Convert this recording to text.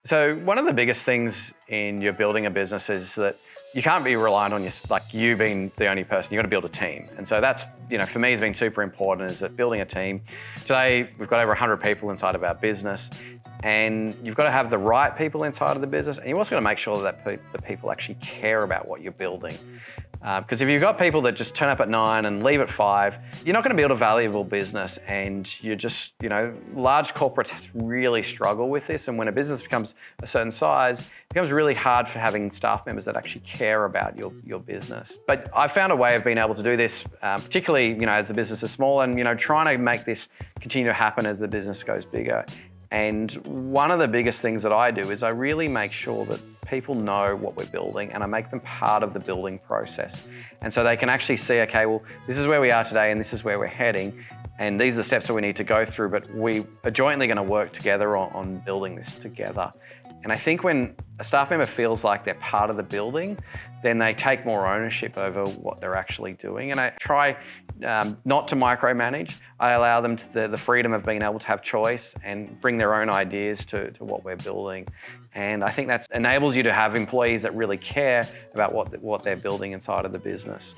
So one of the biggest things in your building a business is that you can't be reliant on you being the only person. You've got to build a team. And so that's, for me, has been super important, is that building a team. Today, we've got over 100 people inside of our business, and you've got to have the right people inside of the business, and you've also got to make sure that the people actually care about what you're building. Because if you've got people that just turn up at 9 and leave at 5, you're not going to build a valuable business, and you're just, large corporates really struggle with this. And when a business becomes a certain size, it becomes really hard for having staff members that actually care about your business. But I've found a way of being able to do this, particularly, as the business is small, and, trying to make this continue to happen as the business goes bigger. And one of the biggest things that I do is I really make sure that people know what we're building, and I make them part of the building process. And so they can actually see, okay, well, this is where we are today and this is where we're heading, and these are the steps that we need to go through, but we are jointly going to work together on building this together. And I think when a staff member feels like they're part of the building, then they take more ownership over what they're actually doing. And I try not to micromanage. I allow them the freedom of being able to have choice and bring their own ideas to what we're building. And I think that enables you to have employees that really care about what they're building inside of the business.